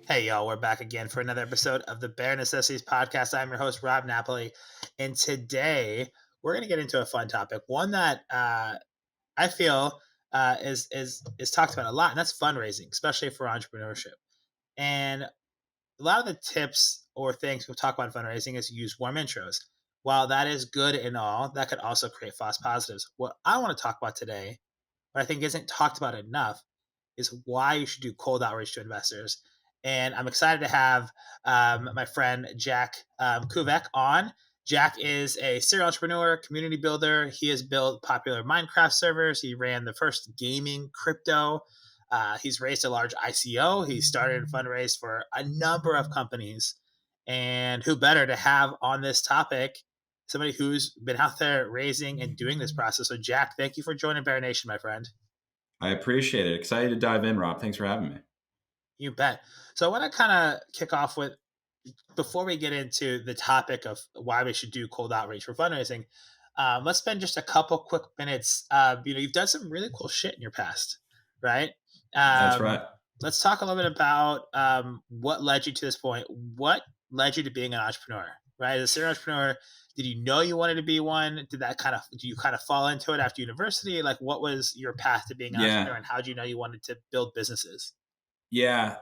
Hey, y'all, we're back again for another episode of the Bare Necessities Podcast. I'm your host, Rob Napoli. And today we're going to get into a fun topic, one that I feel is talked about a lot, and that's fundraising, especially for entrepreneurship. And a lot of the tips or things we'll talk about in fundraising is use warm intros. While that is good and all, that could also create false positives. What I want to talk about today, what I think isn't talked about enough, is why you should do cold outreach to investors. And I'm excited to have my friend Jack Kuveke on. Jack is a serial entrepreneur, community builder. He has built popular Minecraft servers. He ran the first gaming crypto. He's raised a large ICO. He started a fundraise for a number of companies. And who better to have on this topic somebody who's been out there raising and doing this process. So, Jack, thank you for joining Bear Nation, my friend. I appreciate it. Excited to dive in, Rob. Thanks for having me. You bet. So, I want to kind of kick off with before we get into the topic of why we should do cold outreach for fundraising. Let's spend just a couple quick minutes. You've done some really cool shit in your past, right? That's right. Let's talk a little bit about what led you to this point. What led you to being an entrepreneur, right? As a serial entrepreneur, did you know you wanted to be one? Did you kind of fall into it after university? Like, what was your path to being an Yeah. entrepreneur, and how did you know you wanted to build businesses? Yeah.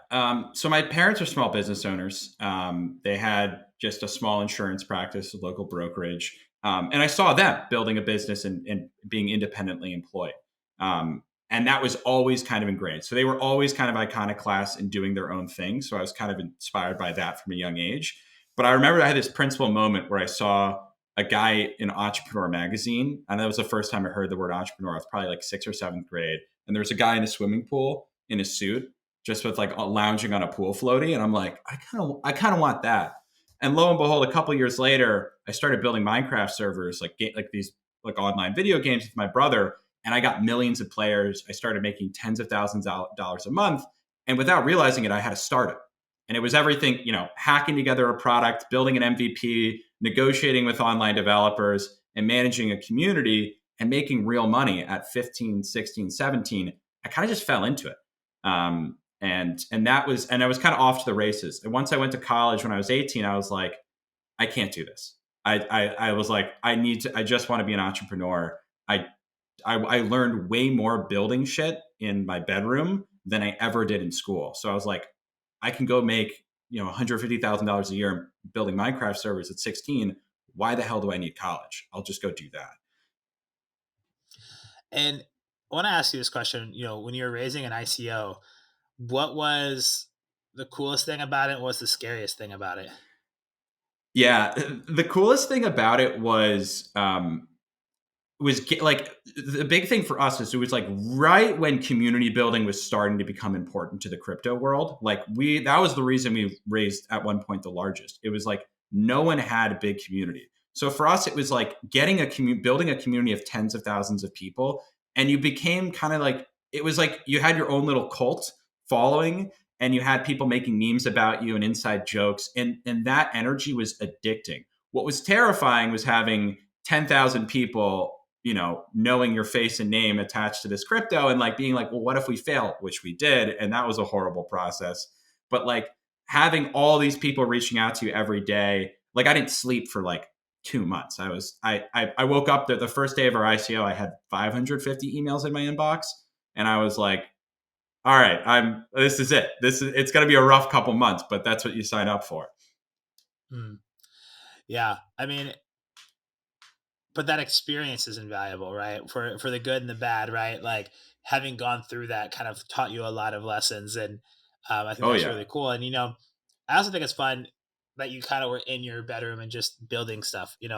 So my parents are small business owners. They had just a small insurance practice, a local brokerage. And I saw them building a business and being independently employed. And that was always kind of ingrained. So they were always kind of iconoclast in doing their own thing. So I was kind of inspired by that from a young age. But I remember I had this principal moment where I saw a guy in Entrepreneur magazine. And that was the first time I heard the word entrepreneur. I was probably like sixth or seventh grade. And there was a guy in a swimming pool in a suit, just with like lounging on a pool floaty. And I'm like, I kind of want that. And lo and behold, a couple years later, I started building Minecraft servers, like these like online video games with my brother, and I got millions of players. I started making tens of thousands of dollars a month, and without realizing it, I had a startup. And it was everything, hacking together a product, building an MVP, negotiating with online developers, and managing a community and making real money at 15, 16, 17. I kind of just fell into it. And I was kind of off to the races. And once I went to college when I was 18, I was like, I can't do this. I was like, I just want to be an entrepreneur. I, I learned way more building shit in my bedroom than I ever did in school. So I was like, I can go make, $150,000 a year building Minecraft servers at 16. Why the hell do I need college? I'll just go do that. And I want to ask you this question. When you were raising an ICO, what was the coolest thing about it? What was the scariest thing about it? Yeah, the coolest thing about it was like the big thing for us is it was like right when community building was starting to become important to the crypto world. Like that was the reason we raised at one point the largest. It was like no one had a big community. So for us, it was like building a community of tens of thousands of people, and you became kind of like it was like you had your own little cult following, and you had people making memes about you and inside jokes, and that energy was addicting. What was terrifying was having 10,000 people, knowing your face and name attached to this crypto and like being like, well, what if we fail? Which we did. And that was a horrible process. But like having all these people reaching out to you every day, like I didn't sleep for like 2 months. I woke up the first day of our ICO, I had 550 emails in my inbox. And I was like, all right, this is it. It's going to be a rough couple months, but that's what you sign up for. Hmm. Yeah. I mean, but that experience is invaluable, right? For the good and the bad, right? Like having gone through that kind of taught you a lot of lessons, and I think Oh that's yeah. really cool. And I also think it's fun that you kind of were in your bedroom and just building stuff, and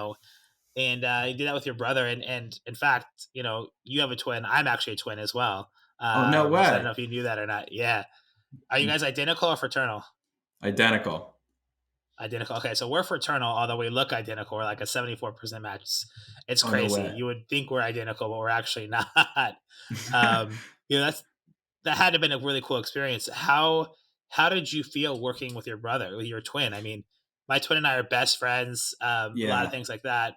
you did that with your brother. And in fact, you have a twin. I'm actually a twin as well. Oh, no So I don't way. know if you knew that or not. Yeah, are you guys identical or fraternal? Identical. Identical. Okay, so we're fraternal, although we look identical. We're like a 74% match. It's Oh, no crazy. way. You would think we're identical, but we're actually not. um, that had to have been a really cool experience. How did you feel working with your brother, with your twin? I mean, my twin and I are best friends. A lot of Yeah. things like that,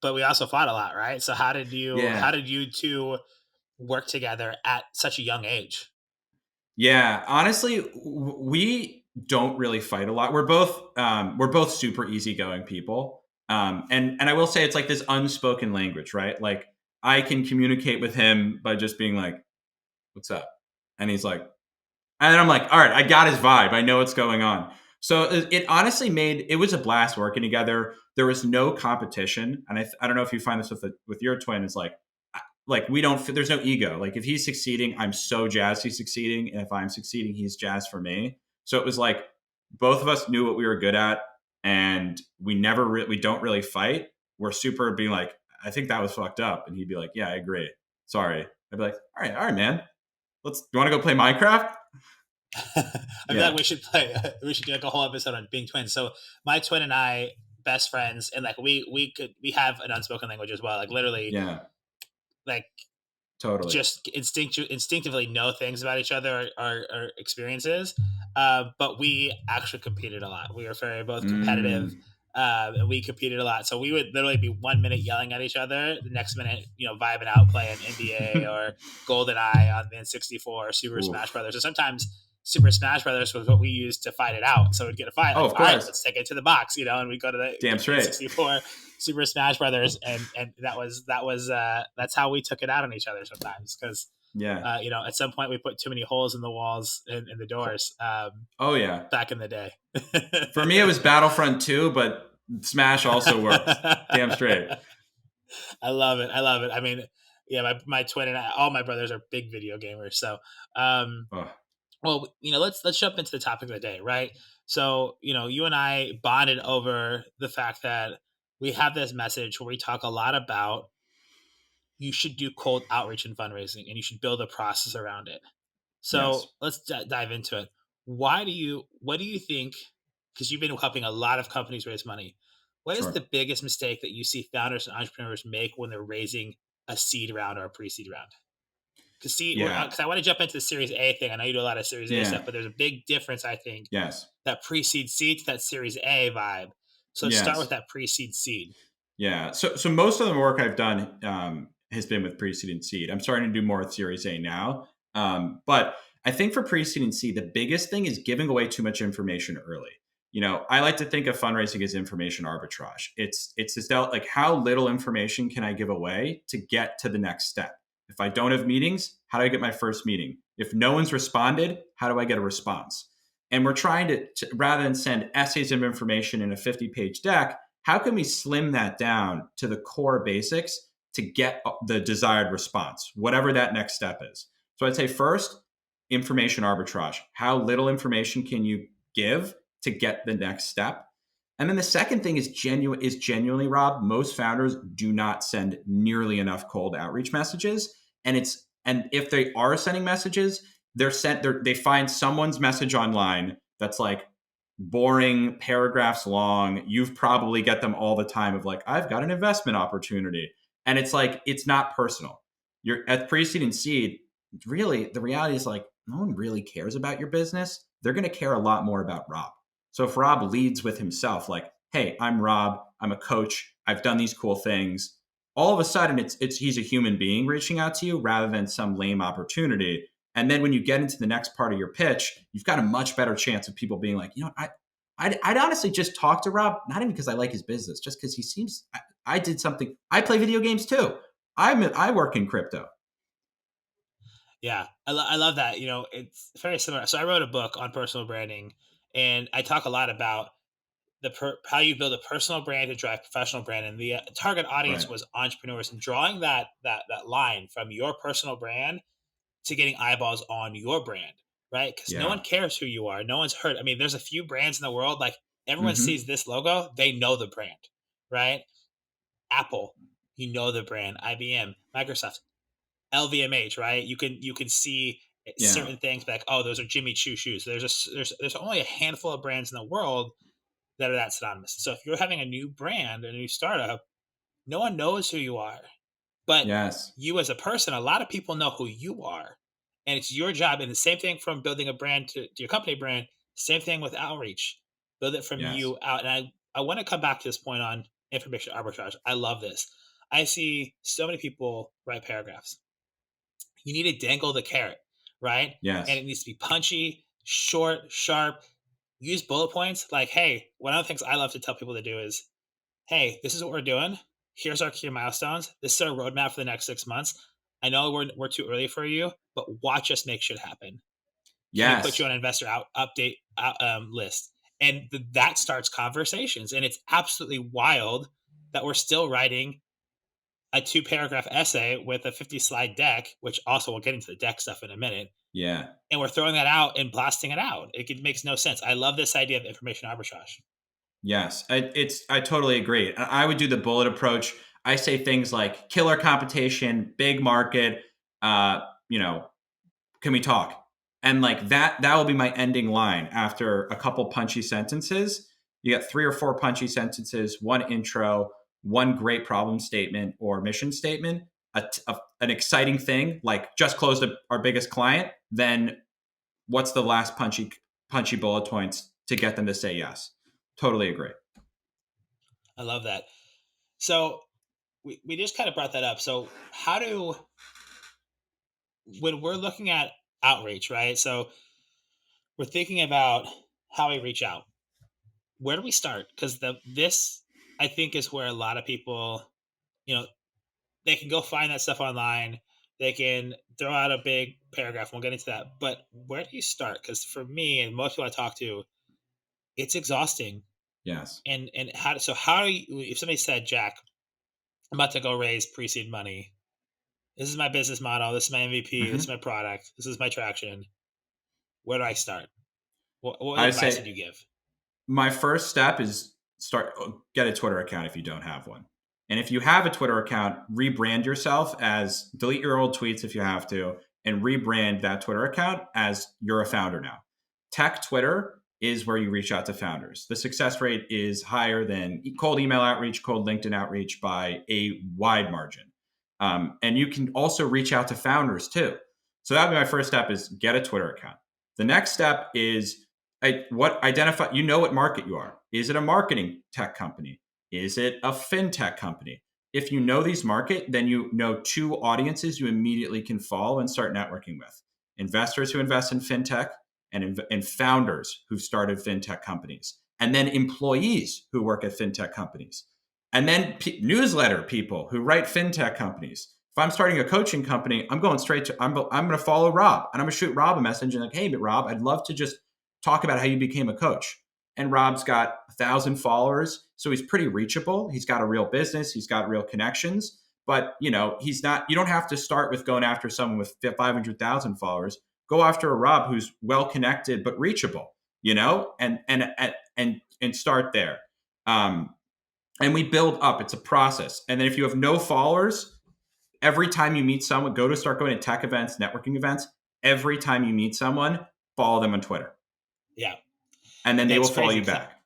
but we also fought a lot, right? So how Yeah. did you two work together at such a young age? Yeah, honestly, we don't really fight a lot. We're both super easygoing people, and I will say it's like this unspoken language, right? Like I can communicate with him by just being like, "What's up?" And he's like, and I'm like, all right, I got his vibe. I know what's going on. So it honestly made it was a blast working together. There was no competition, and I don't know if you find this with your twin. Is like we don't. There's no ego. Like if he's succeeding, I'm so jazzed he's succeeding, and if I'm succeeding, he's jazzed for me. So it was like both of us knew what we were good at, and we don't really fight. We're super being like, I think that was fucked up, and he'd be like, Yeah, I agree. Sorry. I'd be like, all right, man. You want to go play Minecraft? I feel like Yeah. we should play. We should do like a whole episode on being twins. So my twin and I, best friends, and like we have an unspoken language as well. Like literally, Yeah, like totally. just instinctively know things about each other, our experiences. But we actually competed a lot. We were very both competitive, Mm. and we competed a lot. So we would literally be 1 minute yelling at each other, the next minute, vibing out playing NBA or GoldenEye on the N64 or Super Smash Oof. Brothers. Or sometimes Super Smash Brothers was what we used to fight it out. So we'd get a fight, Oh, like, of all right, course. let's take it to the box, and we go to the Damn straight. N64 Super Smash Brothers, and that's how we took it out on each other sometimes because Yeah. at some point we put too many holes in the walls and in the doors Oh, yeah. back in the day. For me, it was Battlefront 2, but Smash also works. Damn straight. I love it. I love it. I mean, yeah, my twin and I, all my brothers are big video gamers. So, um, Oh, well, let's jump into the topic of the day, right? So, you and I bonded over the fact that we have this message where we talk a lot about you should do cold outreach and fundraising and you should build a process around it. yes. So let's dive into it. What do you think? Because you've been helping a lot of companies raise money. What is Sure. the biggest mistake that you see founders and entrepreneurs make when they're raising a seed round or a pre-seed round? Yeah. Because I want to jump into the Series A thing. I know you do a lot of Series A stuff, Yeah. but there's a big difference, I think, Yes. that pre-seed seed to that Series A vibe. So let's start with Yes. that pre-seed seed. Yeah. So most of the work I've done has been with pre-seed and seed. I'm starting to do more with Series A now. But I think for pre-seed and seed, the biggest thing is giving away too much information early. I like to think of fundraising as information arbitrage. It's this like how little information can I give away to get to the next step? If I don't have meetings, how do I get my first meeting? If no one's responded, how do I get a response? And we're trying to rather than send essays of information in a 50-page deck, how can we slim that down to the core basics to get the desired response, whatever that next step is? So I'd say first, information arbitrage. How little information can you give to get the next step? And then the second thing is genuinely, Rob, most founders do not send nearly enough cold outreach messages. And if they are sending messages, they find someone's message online that's like boring paragraphs long. You've probably get them all the time of like, I've got an investment opportunity. And it's like, it's not personal. You're at pre-seed and seed. Really, the reality is like, no one really cares about your business. They're going to care a lot more about Rob. So if Rob leads with himself, like, hey, I'm Rob, I'm a coach, I've done these cool things, all of a sudden it's he's a human being reaching out to you rather than some lame opportunity. And then when you get into the next part of your pitch, you've got a much better chance of people being like, I'd honestly just talk to Rob, not even because I like his business, just because he seems, I did something. I play video games too. I work in crypto. Yeah, I love that. It's very similar. So I wrote a book on personal branding, and I talk a lot about how you build a personal brand to drive professional brand, and the target audience Right. was entrepreneurs, and drawing that line from your personal brand to getting eyeballs on your brand, right? Because no one Yeah. cares who you are. No one's heard. I mean, there's a few brands in the world like everyone Mm-hmm. sees this logo, they know the brand, right? Apple, you know the brand. IBM, Microsoft, LVMH, right? You can see Yeah. certain things like, oh, those are Jimmy Choo shoes. There's only a handful of brands in the world that are that synonymous. So if you're having a new brand, a new startup, no one knows who you are. But Yes. you as a person, a lot of people know who you are. And it's your job. And the same thing from building a brand to your company brand, same thing with outreach. Build it from Yes. you out. And I want to come back to this point on information arbitrage. I love this. I see so many people write paragraphs. You need to dangle the carrot, right? And Yes. it needs to be punchy, short, sharp. Use bullet points. Like, hey, one of the things I love to tell people to do is, hey, this is what we're doing. Here's our key milestones. This is our roadmap for the next 6 months. I know we're too early for you, but watch us make shit happen. Can we put you Yes. on an investor update list? And that starts conversations. And it's absolutely wild that we're still writing a 2 paragraph essay with a 50 slide deck, which also we'll get into the deck stuff in a minute. Yeah. And we're throwing that out and blasting it out. It makes no sense. I love this idea of information arbitrage. Yes. I totally agree. I would do the bullet approach. I say things like killer competition, big market, uh, you know, can we talk? And like that will be my ending line after a couple punchy sentences. You got 3 or 4 punchy sentences, one intro, one great problem statement or mission statement, an exciting thing like just closed our biggest client. Then what's the last punchy bullet points to get them to say yes? Totally agree. I love that. So we just kind of brought that up. So how do, when we're looking at outreach, right? So we're thinking about how we reach out. Where do we start? Because this I think is where a lot of people, you know, they can go find that stuff online. They can throw out a big paragraph. We'll get into that. But where do you start? Because for me and most people I talk to, it's exhausting. Yes. And how do you, if somebody said, Jack, I'm about to go raise pre-seed money. This is my business model. This is my MVP. This is Hmm. my product. This is my traction. Where do I start? What I advice would say you give? my first step is get a Twitter account if you don't have one. And if you have a Twitter account, rebrand yourself as delete your old tweets if you have to, and rebrand that Twitter account as you're a founder now. Tech Twitter is where you reach out to founders. The success rate is higher than cold email outreach, cold LinkedIn outreach by a wide margin. And you can also reach out to founders too. So that would be my first step is get a Twitter account. The next step is what identify, you know what market you are. Is it a marketing tech company? Is it a fintech company? If you know these market, then you know 2 audiences you immediately can follow and start networking with. Investors who invest in fintech and founders who've started fintech companies. And then employees who work at fintech companies. And then newsletter people who write fintech companies. If I'm starting a coaching company, I'm going straight to, I'm going to follow Rob and I'm going to shoot Rob a message and like, hey, but Rob, I'd love to just talk about how you became a coach. And Rob's got 1,000 followers, so he's pretty reachable. He's got a real business. He's got real connections. But he's not. You don't have to start with going after someone with 500,000 followers. Go after a Rob who's well connected but reachable. And start there. And we build up. It's a process. And then if you have no followers, every time you meet someone, start going to tech events, networking events. Every time you meet someone, follow them on Twitter, Yeah, and then they will it's follow crazy you because back.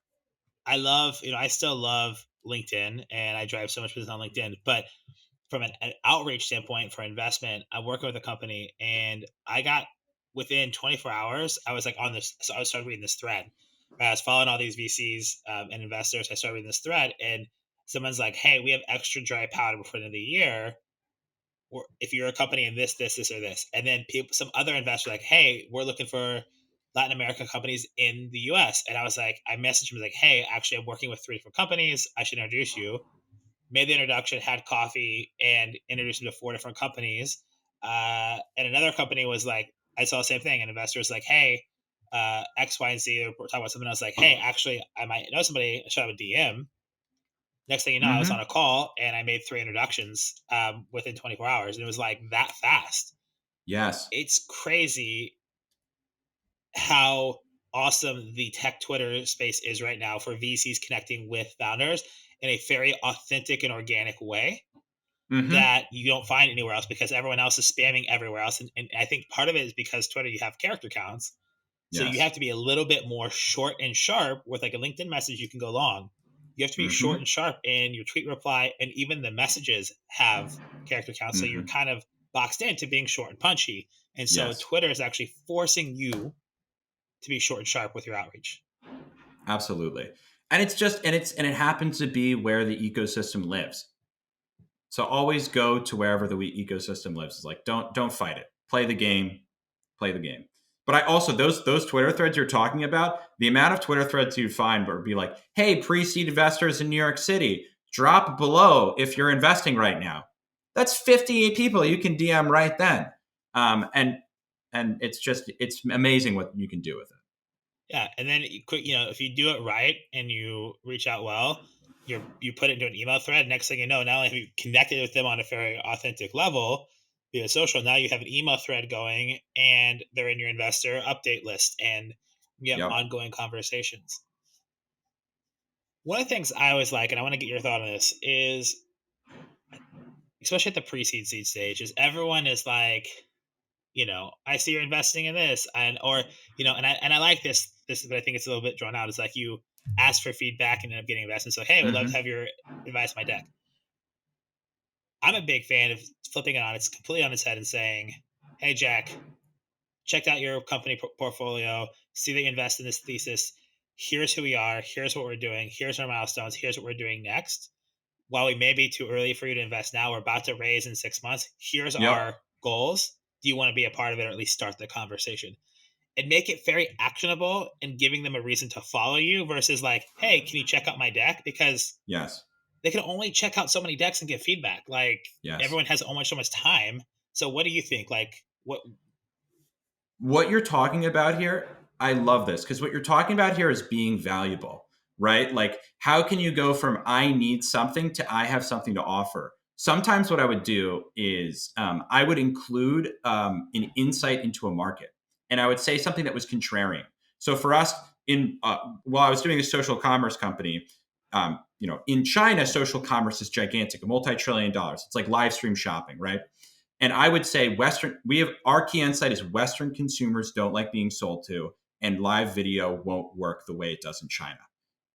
I love, I still love LinkedIn and I drive so much business on LinkedIn. But from an outreach standpoint for investment, I'm working with a company and I got within 24 hours, I was like on this. So I started reading this thread. I was following all these VCs and investors. I started reading this thread and someone's like, hey, we have extra dry powder before the end of the year. Or if you're a company in this, or this, and then people, some other investors like, hey, we're looking for Latin American companies in the U.S. And I was like, I messaged him like, hey, actually, I'm working with 3 different companies. I should introduce you. Made the introduction, had coffee, and introduced him to 4 different companies. And another company was like, I saw the same thing. An investor was like, hey, X, Y, and Z. We're talking about something. I was like, hey, actually, I might know somebody. I shot him a DM. Next thing you know, I was on Mm-hmm. a call and I made 3 introductions within 24 hours. And it was like that fast. Yes. It's crazy how awesome the tech Twitter space is right now for VCs connecting with founders in a very authentic and organic way Mm-hmm. that you don't find anywhere else because everyone else is spamming everywhere else. And I think part of it is because Twitter, you have character counts. So you Yes. have to be a little bit more short and sharp with like a LinkedIn message. You can go long. You have to be short Mm-hmm. and sharp in your tweet reply. And even the messages have character counts. So you're Mm-hmm. kind of boxed into being short and punchy. And so Yes. Twitter is actually forcing you to be short and sharp with your outreach. Absolutely. And it happens to be where the ecosystem lives. So always go to wherever the ecosystem lives. It's like don't fight it. Play the game. play the game. But I also those Twitter threads you're talking about, the amount of Twitter threads you'd find would be like, "Hey, pre-seed investors in New York City, drop below if you're investing right now." That's 50 people you can DM right then, and it's amazing what you can do with it. Yeah, and then if you do it right and you reach out well, you put it into an email thread. Next thing you know, not only have you connected with them on a very authentic level via social, now you have an email thread going, and they're in your investor update list, and you have Yep. ongoing conversations. One of the things I always like, and I want to get your thought on this, is especially at the pre-seed seed stage, is everyone is like, I see you're investing in this, and I like this, but I think it's a little bit drawn out. It's like you ask for feedback and end up getting investment. So, hey, I would love to Hmm. have your advice on my deck. I'm a big fan of flipping it on its completely on its head and saying, hey, Jack, checked out your company portfolio, see that you invest in this thesis. Here's who we are. Here's what we're doing. Here's our milestones. Here's what we're doing next. While we may be too early for you to invest now, we're about to raise in 6 months. Here's Yep. our goals. Do you want to be a part of it, or at least start the conversation? And make it very actionable and giving them a reason to follow you versus like, hey, can you check out my deck? Because Yes. they can only check out so many decks and get feedback. Like, Yes. everyone has so much time. So what do you think? Like, what? What you're talking about here, I love this because what you're talking about here is being valuable, right? Like, how can you go from I need something to I have something to offer? Sometimes what I would do is I would include an insight into a market, and I would say something that was contrarian. So for us, in while I was doing a social commerce company, in China, social commerce is gigantic, multi-trillion dollars. It's like live stream shopping, right? And I would say we have our key insight is Western consumers don't like being sold to, and live video won't work the way it does in China.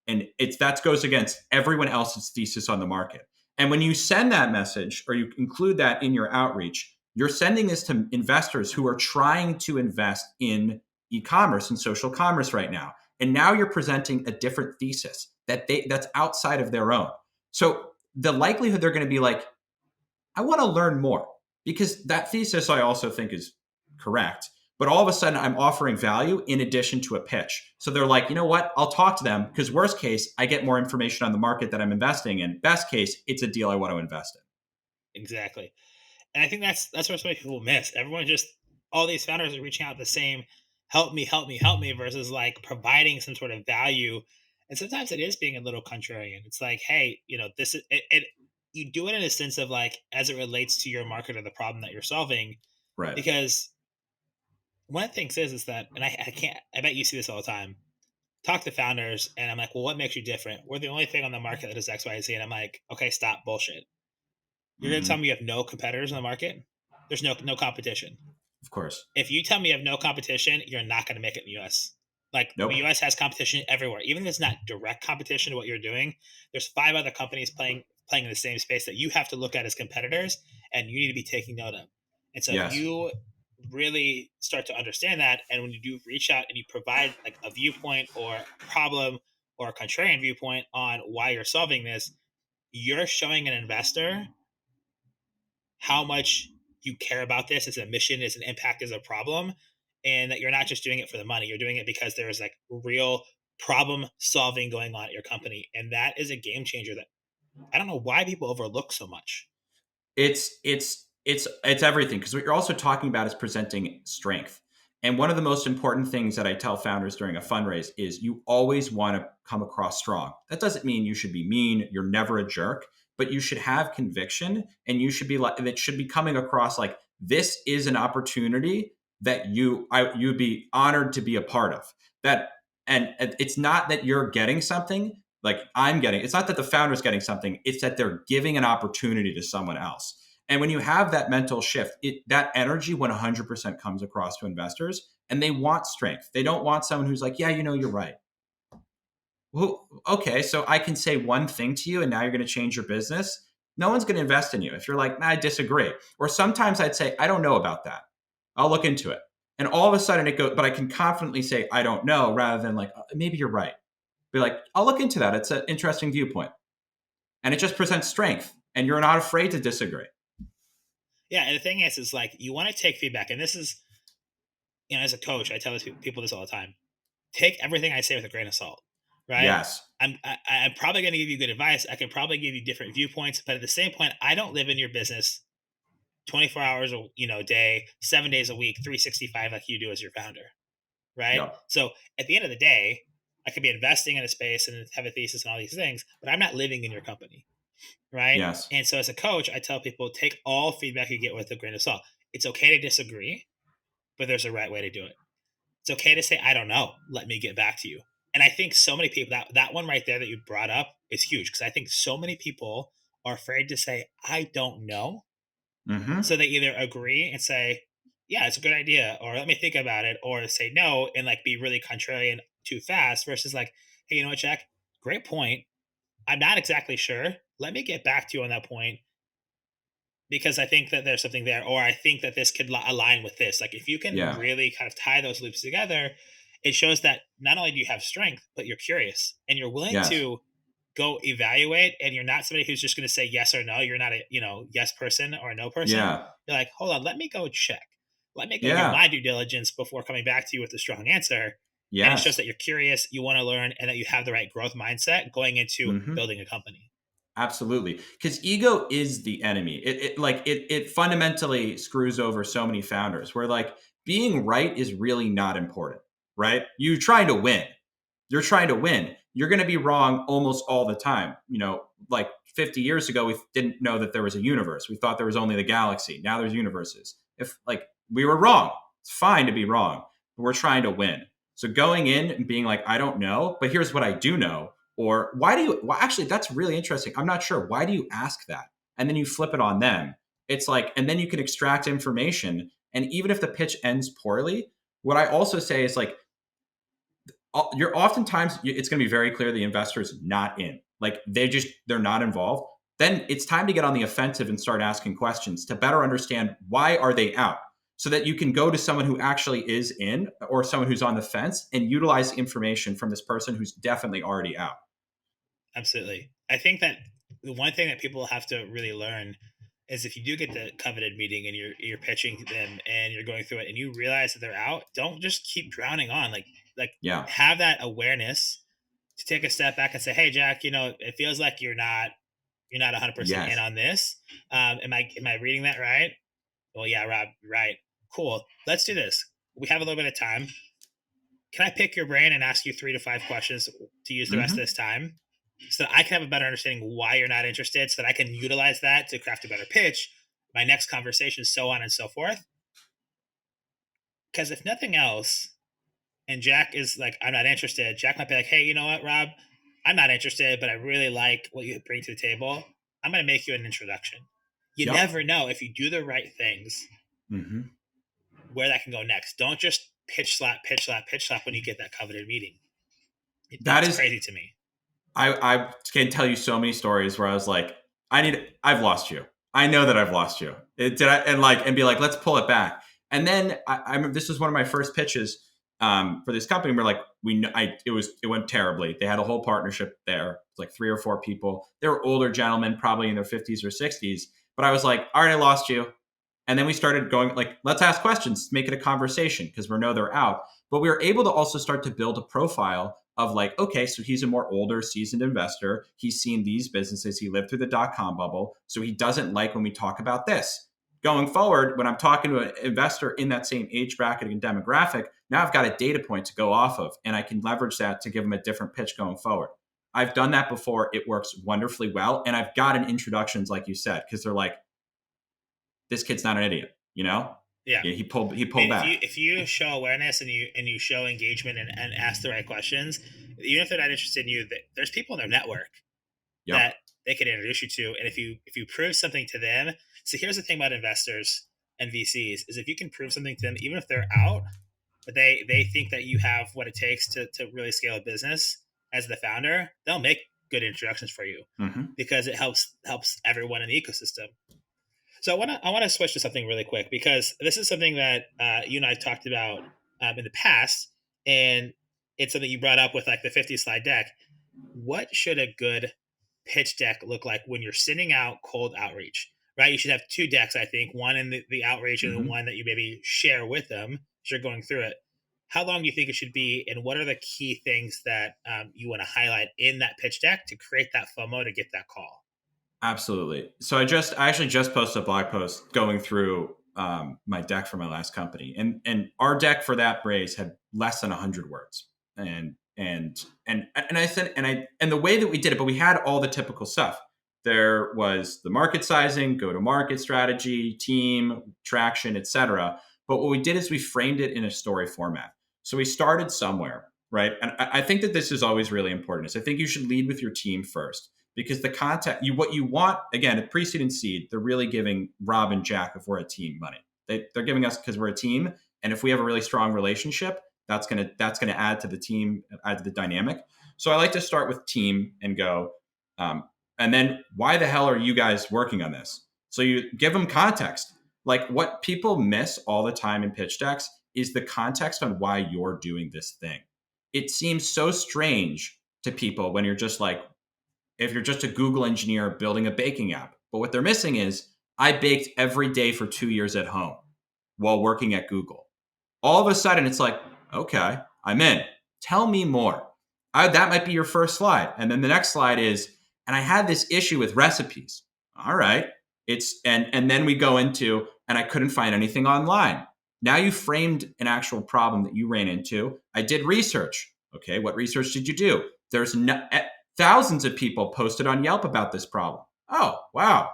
And that goes against everyone else's thesis on the market. And when you send that message or you include that in your outreach, you're sending this to investors who are trying to invest in e-commerce and social commerce right now. And now you're presenting a different thesis that's outside of their own. So the likelihood they're going to be like, I want to learn more because that thesis I also think is correct. But all of a sudden, I'm offering value in addition to a pitch. So they're like, you know what? I'll talk to them because worst case, I get more information on the market that I'm investing in. Best case, it's a deal I want to invest in. Exactly. And I think that's where so many people miss. Everyone just all these founders are reaching out the same, help me, help me, help me, versus like providing some sort of value. And sometimes it is being a little contrarian. It's like, hey, this is it. You do it in a sense of like as it relates to your market or the problem that you're solving, Right. because one of the things is that, and I can't, I bet you see this all the time. Talk to founders, and I'm like, well, what makes you different? We're the only thing on the market that is X, Y, Z, and I'm like, okay, stop bullshit. You're gonna tell Mm-hmm. me you have no competitors in the market? There's no competition. Of course. If you tell me you have no competition, you're not going to make it in the US. Like the Nope. US has competition everywhere, even if it's not direct competition to what you're doing. There's 5 other companies playing in the same space that you have to look at as competitors, and you need to be taking note of. And so if Yes. you really start to understand that, and when you do reach out and you provide like a viewpoint or a problem or a contrarian viewpoint on why you're solving this, you're showing an investor how much you care about this as a mission, as an impact, as a problem, and that you're not just doing it for the money. You're doing it because there's like real problem solving going on at your company, and that is a game changer that I don't know why people overlook so much. It's everything because what you're also talking about is presenting strength. And one of the most important things that I tell founders during a fundraise is you always want to come across strong. That doesn't mean you should be mean, you're never a jerk, but you should have conviction and you should be like that should be coming across like this is an opportunity that you'd be honored to be a part of. That and it's not that you're getting something like I'm getting. It's not that the founder's getting something, it's that they're giving an opportunity to someone else. And when you have that mental shift, that energy 100% comes across to investors and they want strength. They don't want someone who's like, yeah, you're right. Well, okay, so I can say one thing to you and now you're going to change your business. No one's going to invest in you. If you're like, nah, I disagree. Or sometimes I'd say, I don't know about that. I'll look into it. And all of a sudden it goes, but I can confidently say, I don't know, rather than like, maybe you're right. Be like, I'll look into that. It's an interesting viewpoint. And it just presents strength. And you're not afraid to disagree. Yeah, and the thing is like you want to take feedback, and this is as a coach, I tell people this all the time: take everything I say with a grain of salt, right? Yes. I'm probably going to give you good advice. I can probably give you different viewpoints, but at the same point, I don't live in your business 24 hours a day, 7 days a week, 365 like you do as your founder, right? Yep. So at the end of the day, I could be investing in a space and have a thesis and all these things, but I'm not living in your company, right? Yes. And so as a coach, I tell people take all feedback you get with a grain of salt. It's okay to disagree, but there's a right way to do it. It's okay to say, I don't know. Let me get back to you. And I think so many people, that one right there that you brought up is huge, because I think so many people are afraid to say, I don't know. Hmm. So they either agree and say, yeah, it's a good idea, or let me think about it, or say no and like be really contrarian too fast versus like, hey, you know what, Jack? Great point. I'm not exactly sure. Let me get back to you on that point, because I think that there's something there, or I think that this could align with this. Like, if you can Yeah. really kind of tie those loops together, it shows that not only do you have strength, but you're curious and you're willing Yes. to go evaluate. And you're not somebody who's just going to say yes or no. You're not a yes person or a no person. Yeah. You're like, hold on, let me go check. Let me go do Yeah. my due diligence before coming back to you with a strong answer. And it shows Yes. that you're curious, you want to learn, and that you have the right growth mindset going into Hmm. building a company. Absolutely. Because ego is the enemy. It fundamentally screws over so many founders where like being right is really not important, right? You're trying to win. You're trying to win. You're going to be wrong almost all the time. Like 50 years ago, we didn't know that there was a universe. We thought there was only the galaxy. Now there's universes. If like we were wrong, it's fine to be wrong, but we're trying to win. So going in and being like, I don't know, but here's what I do know. Or why do you, well, actually, that's really interesting. I'm not sure. Why do you ask that? And then you flip it on them. It's like, and then you can extract information. And even if the pitch ends poorly, what I also say is like, you're oftentimes it's going to be very clear the investor is not in, like they're not involved. Then it's time to get on the offensive and start asking questions to better understand why are they out, so that you can go to someone who actually is in or someone who's on the fence and utilize information from this person who's definitely already out. Absolutely. I think that the one thing that people have to really learn is, if you do get the coveted meeting and you're pitching them and you're going through it and you realize that they're out, don't just keep drowning on. Like Yeah. have that awareness to take a step back and say, "Hey, Jack, it feels like you're not 100% in Yes. on this. Am I reading that right? Well, yeah, Rob, right. Cool. Let's do this. We have a little bit of time. Can I pick your brain and ask you 3 to 5 questions to use the rest of Hmm. this time, so that I can have a better understanding why you're not interested, so that I can utilize that to craft a better pitch, my next conversation, so on and so forth? Because if nothing else, and Jack is like, I'm not interested, Jack might be like, hey, you know what, Rob? I'm not interested, but I really like what you bring to the table. I'm going to make you an introduction. You Yep. never know, if you do the right things, Hmm. where that can go next. Don't just pitch slap, pitch slap, pitch slap when you get that coveted meeting. That It's is, crazy to me. I can tell you so many stories where I was like, I've lost you. I know that I've lost you. Did I, and be like, let's pull it back. And then I remember this was one of my first pitches for this company. We're like, it went terribly. They had a whole partnership there, like 3 or 4 people. They were older gentlemen, probably in their 50s or 60s. But I was like, all right, I lost you. And then we started going like, let's ask questions, make it a conversation because we know they're out. But we were able to also start to build a profile of like, okay, so he's a more older, seasoned investor. He's seen these businesses. He lived through the dot-com bubble. So he doesn't like when we talk about this. Going forward, when I'm talking to an investor in that same age bracket and demographic, now I've got a data point to go off of, and I can leverage that to give them a different pitch going forward. I've done that before. It works wonderfully well. And I've gotten introductions, like you said, because they're like, this kid's not an idiot, you know? Yeah. Yeah, he I pulled mean, if back. you show awareness and you show engagement and ask the right questions, even if they're not interested in you, there's people in their network Yep. that they could introduce you to. And if you prove something to them, so here's the thing about investors and VCs is, if you can prove something to them, even if they're out, but they think that you have what it takes to really scale a business as the founder, they'll make good introductions for you, Hmm. because it helps everyone in the ecosystem. So I want to switch to something really quick, because this is something that you and I talked about in the past, and it's something you brought up with like the 50 slide deck. What should a good pitch deck look like when you're sending out cold outreach? Right, you should have two decks, I think, one in the outreach and the Hmm. one that you maybe share with them. as you're going through it, how long do you think it should be, and what are the key things that you want to highlight in that pitch deck to create that FOMO to get that call? Absolutely. So I actually just posted a blog post going through my deck for my last company, and our deck for that raise had less than 100 words, and I said and the way that we did it, but we had all the typical stuff. There was the market sizing, go to market strategy, team traction, etc. But what we did is we framed it in a story format. So we started somewhere, right? And I think that this is always really important. Is I think you should lead with your team first, because the content what you want, again, at pre-seed and seed, they're really giving Rob and Jack, if we're a team, money. They're giving us because we're a team, and if we have a really strong relationship, that's gonna add to the team, add to the dynamic. So I like to start with team and go, and then why the hell are you guys working on this? So you give them context. Like, what people miss all the time in pitch decks is the context on why you're doing this thing. It seems so strange to people when you're just like, if you're just a Google engineer building a baking app. But what they're missing is, I baked every day for 2 years at home while working at Google. All of a sudden, it's like, okay, I'm in. Tell me more. That might be your first slide. And then the next slide is, and I had this issue with recipes. All right. And then we go into, and I couldn't find anything online. Now you framed an actual problem that you ran into. I did research. Okay, what research did you do? There's thousands of people posted on Yelp about this problem. Oh, wow.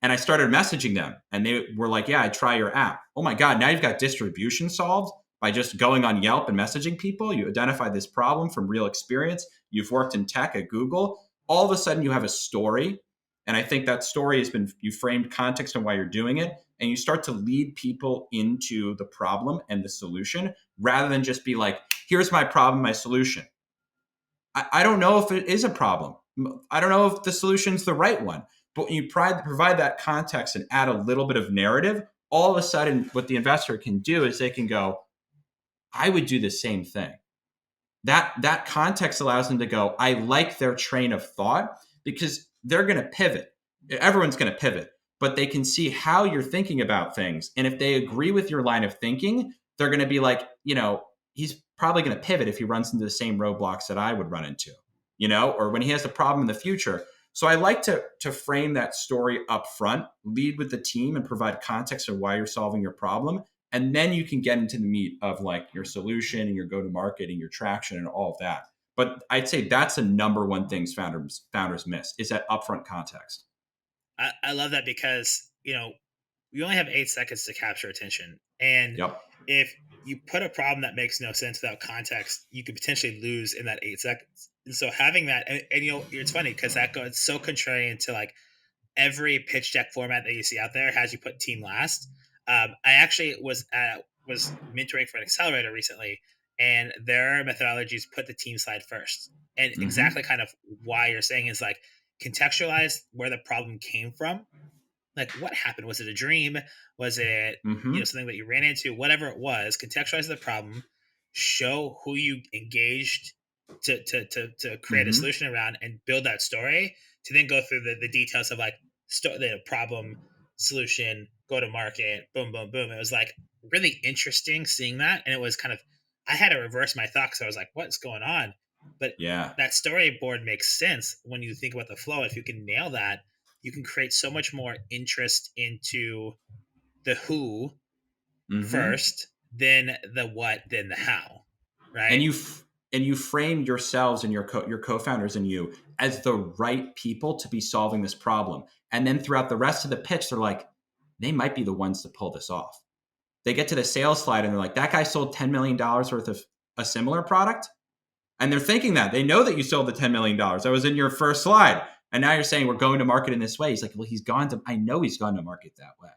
And I started messaging them, and they were like, yeah, I try your app. Oh my God, now you've got distribution solved by just going on Yelp and messaging people. You identify this problem from real experience. You've worked in tech at Google. All of a sudden, you have a story. And I think that story has been, you framed context on why you're doing it, and you start to lead people into the problem and the solution rather than just be like, here's my problem, my solution. I don't know if it is a problem. I don't know if the solution's the right one. But when you provide that context and add a little bit of narrative, all of a sudden, what the investor can do is they can go, I would do the same thing. That context allows them to go, I like their train of thought, because they're going to pivot. Everyone's going to pivot, but they can see how you're thinking about things. And if they agree with your line of thinking, they're going to be like, he's probably going to pivot if he runs into the same roadblocks that I would run into, or when he has a problem in the future. So I like to frame that story up front, lead with the team, and provide context of why you're solving your problem. And then you can get into the meat of like your solution and your go to market and your traction and all of that. But I'd say that's the number one thing founders miss, is that upfront context. I love that because, we only have 8 seconds to capture attention. And Yep. if you put a problem that makes no sense without context, you could potentially lose in that 8 seconds. And so having that, and it's funny because that goes so contrarian to like every pitch deck format that you see out there has you put team last. I actually was mentoring for an accelerator recently, and their methodologies put the team slide first. And Mm-hmm. exactly kind of why you're saying is like contextualize where the problem came from, like what happened. Was it a dream? Was it Mm-hmm. something that you ran into? Whatever it was, contextualize the problem, show who you engaged to create a Mm-hmm. solution around, and build that story to then go through the details of like the problem, solution, go to market, boom boom boom. It was like really interesting seeing that, and it was kind of, I had to reverse my thought because I was like, what's going on? But Yeah. that storyboard makes sense when you think about the flow. If you can nail that, you can create so much more interest into the who Mm-hmm. first, then the what, then the how, And right? you frame yourselves and your co-founders and you as the right people to be solving this problem. And then throughout the rest of the pitch, they're like, they might be the ones to pull this off. They get to the sales slide and they're like, that guy sold $10 million worth of a similar product. And they're thinking that they know that you sold the $10 million. That was in your first slide. And now you're saying we're going to market in this way. He's like, well, I know he's gone to market that way.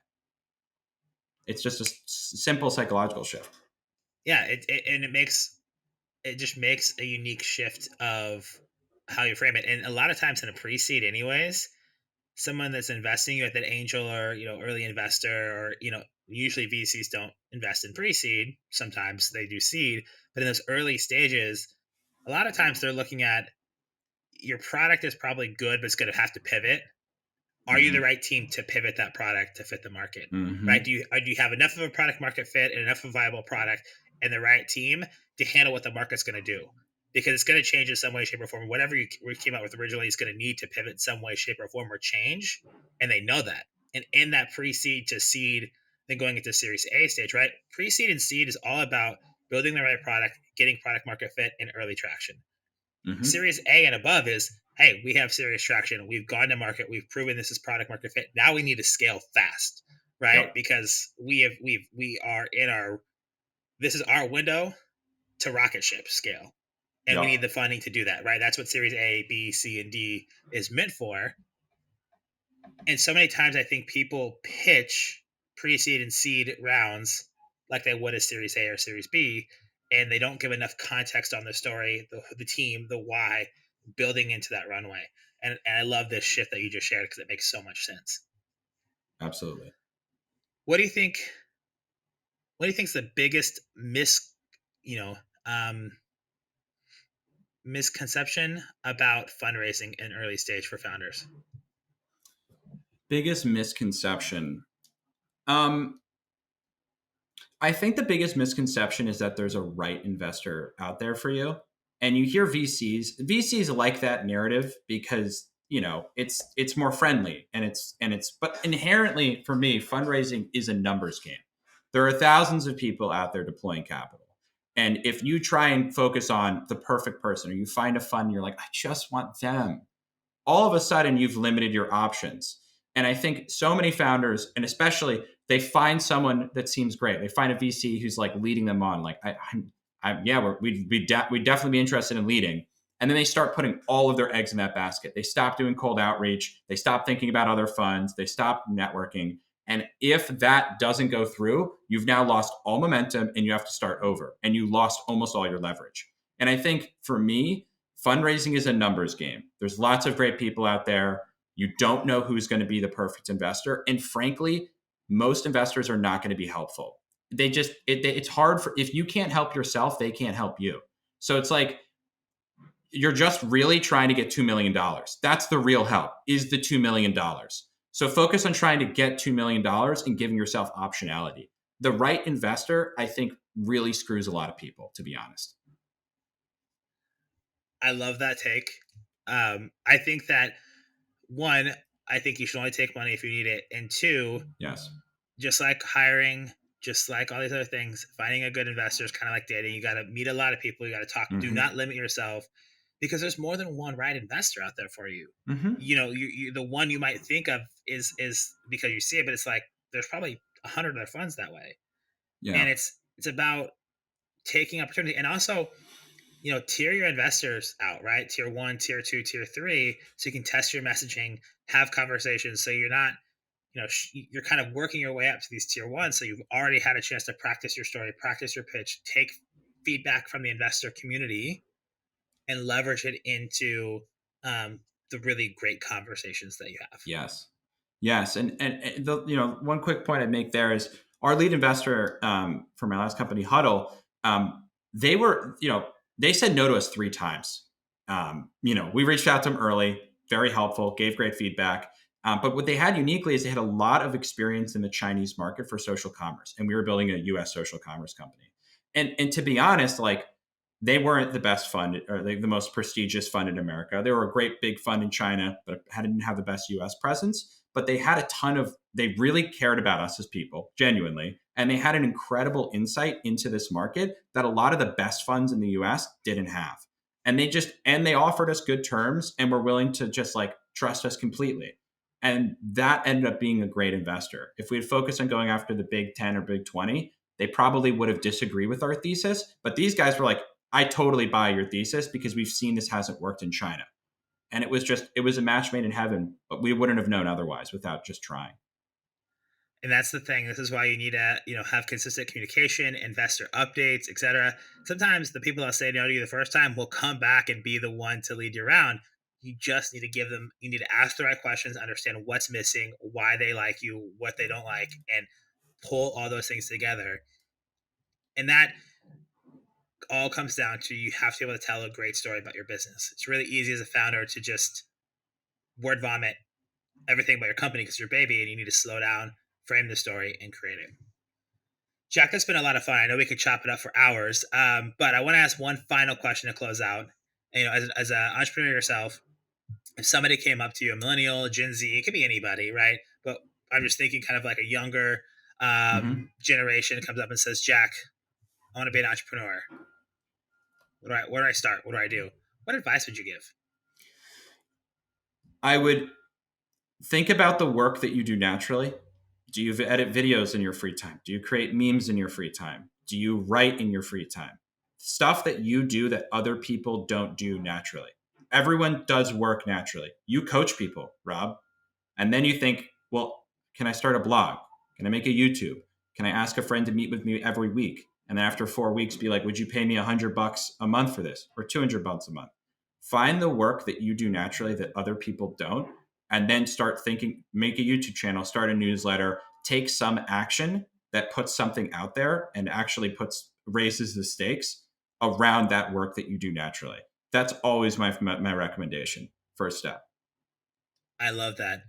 It's just a simple psychological shift. Yeah, and it just makes a unique shift of how you frame it. And a lot of times in a pre-seed anyways, someone that's investing you at that angel or early investor, or usually VCs don't invest in pre-seed, sometimes they do seed, but in those early stages, a lot of times they're looking at your product is probably good, but it's going to have to pivot. Are you the Hmm. right team to pivot that product to fit the market? Right? Hmm. Do you have enough of a product market fit and enough of a viable product and the right team to handle what the market's going to do? Because it's going to change in some way, shape, or form. Whatever we came out with originally is going to need to pivot in some way, shape, or form or change, and they know that. And in that pre-seed to seed, then going into Series A stage, right? Pre-seed and seed is all about building the right product, getting product market fit, and early traction. Hmm. Series A and above is, hey, we have serious traction. We've gone to market. We've proven this is product market fit. Now we need to scale fast, right? Yep. Because we are in our this is our window to rocket ship scale, and we need Yep. the funding to do that, right? That's what Series A, B, C, and D is meant for. And so many times I think people pitch pre-seed and seed rounds like they would a Series A or Series B, and they don't give enough context on the story, the team, the why, building into that runway. And I love this shift that you just shared because it makes so much sense. Absolutely. What do you think? What do you think is the biggest you know, um, misconception about fundraising in early stage for founders? Biggest misconception. Um, I think the biggest misconception is that there's a right investor out there for you. And you hear VCs like that narrative because, it's more friendly but inherently for me, fundraising is a numbers game. There are thousands of people out there deploying capital. And if you try and focus on the perfect person or you find a fund, you're like, I just want them, all of a sudden you've limited your options. And I think so many founders, and especially they find someone that seems great. They find a VC who's like leading them on. Like, yeah, we'd definitely be interested in leading. And then they start putting all of their eggs in that basket. They stop doing cold outreach. They stop thinking about other funds. They stop networking. And if that doesn't go through, you've now lost all momentum and you have to start over. And you lost almost all your leverage. And I think for me, fundraising is a numbers game. There's lots of great people out there. You don't know who's going to be the perfect investor. And frankly, most investors are not going to be helpful. It's hard for, if you can't help yourself, they can't help you. So it's like, you're just really trying to get $2 million. That's the real help, is the $2 million. So focus on trying to get $2 million and giving yourself optionality. The right investor, I think, really screws a lot of people, to be honest. I love that take. I think that one, I think you should only take money if you need it, and two, Yes. just like hiring, just like all these other things, finding a good investor is kind of like dating. You got to meet a lot of people. You got to talk. Do Mm-hmm. not limit yourself because there's more than one right investor out there for you. Mm-hmm. The one you might think of is because you see it, but it's like there's probably 100 other funds that way, and Yeah. it's about taking opportunity and also tier your investors out, right? Tier one, tier two, tier three, so you can test your messaging, have conversations, so you're not you're kind of working your way up to these tier ones, so you've already had a chance to practice your story, practice your pitch, take feedback from the investor community, and leverage it into the really great conversations that you have. Yes. Yes. And one quick point I'd make there is our lead investor for my last company, Huddle, they were, they said no to us 3 times. We reached out to them early, very helpful, gave great feedback. But what they had uniquely is they had a lot of experience in the Chinese market for social commerce. And we were building a US social commerce company. And to be honest, like, they weren't the best fund or the most prestigious fund in America. They were a great big fund in China, but didn't have the best US presence. But they had they really cared about us as people, genuinely. And they had an incredible insight into this market that a lot of the best funds in the US didn't have. And they offered us good terms and were willing to just like trust us completely. And that ended up being a great investor. If we had focused on going after the big 10 or big 20, they probably would have disagreed with our thesis. But these guys were like, I totally buy your thesis because we've seen this hasn't worked in China. And it was a match made in heaven, but we wouldn't have known otherwise without just trying. And that's the thing. This is why you need to have consistent communication, investor updates, etc. Sometimes the people that say no to you the first time will come back and be the one to lead you around. You just need to you need to ask the right questions, understand what's missing, why they like you, what they don't like, and pull all those things together. And that all comes down to you have to be able to tell a great story about your business. It's really easy as a founder to just word vomit everything about your company because you're your baby and you need to slow down, frame the story, and create it. Jack, that's been a lot of fun. I know we could chop it up for hours, but I want to ask one final question to close out. And, as an entrepreneur yourself, if somebody came up to you, a millennial, Gen Z, it could be anybody, right? But I'm just thinking kind of like a younger Mm-hmm. generation comes up and says, Jack, I want to be an entrepreneur. Where do I start? What do I do? What advice would you give? I would think about the work that you do naturally. Do you edit videos in your free time? Do you create memes in your free time? Do you write in your free time? Stuff that you do that other people don't do naturally. Everyone does work naturally. You coach people, Rob. And then you think, well, can I start a blog? Can I make a YouTube? Can I ask a friend to meet with me every week? And then after 4 weeks, be like, would you pay me $100 a month for this or $200 a month? Find the work that you do naturally that other people don't, and then start thinking, make a YouTube channel, start a newsletter, take some action that puts something out there and actually raises the stakes around that work that you do naturally. That's always my recommendation. First step. I love that.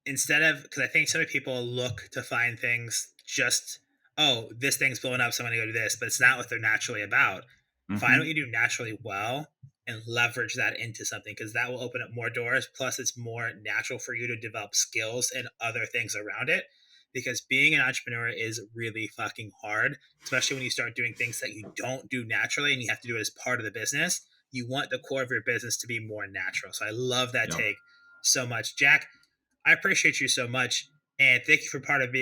Instead of, because I think so many people look to find things just, oh, this thing's blowing up, so I'm going to go do this, but it's not what they're naturally about. Find what Mm-hmm. you do naturally well and leverage that into something because that will open up more doors. Plus, it's more natural for you to develop skills and other things around it because being an entrepreneur is really fucking hard, especially when you start doing things that you don't do naturally and you have to do it as part of the business. You want the core of your business to be more natural. So I love that Yep. take so much. Jack, I appreciate you so much. And thank you for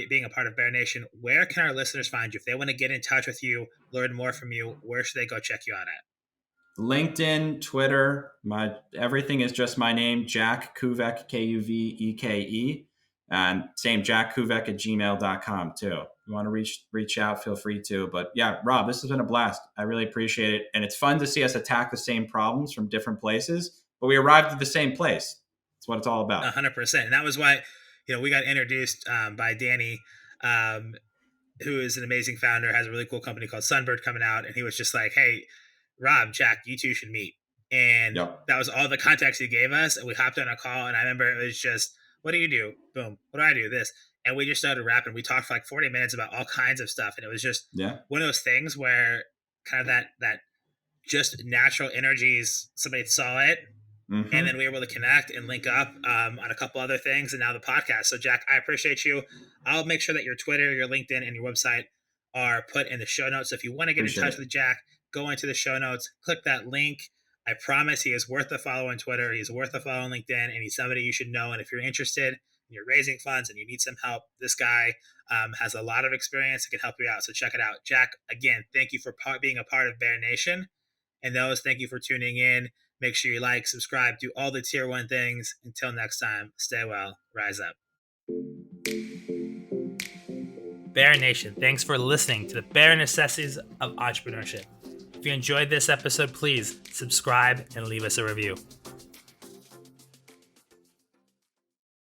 being a part of Bear Nation. Where can our listeners find you? If they want to get in touch with you, learn more from you, where should they go check you out at? LinkedIn, Twitter, my everything is just my name, Jack Kuveke, Kuveke. And same Jack Kuveke at gmail.com too. If you want to reach out, feel free to. But yeah, Rob, this has been a blast. I really appreciate it. And it's fun to see us attack the same problems from different places, but we arrived at the same place. That's what it's all about. 100%. And that was why, we got introduced by Danny, um, who is an amazing founder, has a really cool company called Sunbird coming out. And he was just like, hey, Rob, Jack, you two should meet. And Yep. that was all the context he gave us. And we hopped on a call. And I remember it was just, what do you do? Boom. What do I do? This. And we just started rapping. We talked for like 40 minutes about all kinds of stuff. And it was just Yeah. one of those things where kind of that just natural energies, somebody saw it and then Mm-hmm. we were able to connect and link up on a couple other things and now the podcast. So Jack, I appreciate you. I'll make sure that your Twitter, your LinkedIn, and your website are put in the show notes. So if you want to get in Appreciate touch it. with Jack, go into the show notes, click that link. I promise he is worth a follow on Twitter, he's worth a follow on LinkedIn, and he's somebody you should know. And if you're interested and you're raising funds and you need some help, this guy has a lot of experience and can help you out. So check it out. Jack, again, thank you for being a part of Bear Nation. And those, thank you for tuning in. Make sure you like, subscribe, do all the tier one things. Until next time, stay well, rise up. Bear Nation, thanks for listening to the Bare Necessities of Entrepreneurship. If you enjoyed this episode, please subscribe and leave us a review.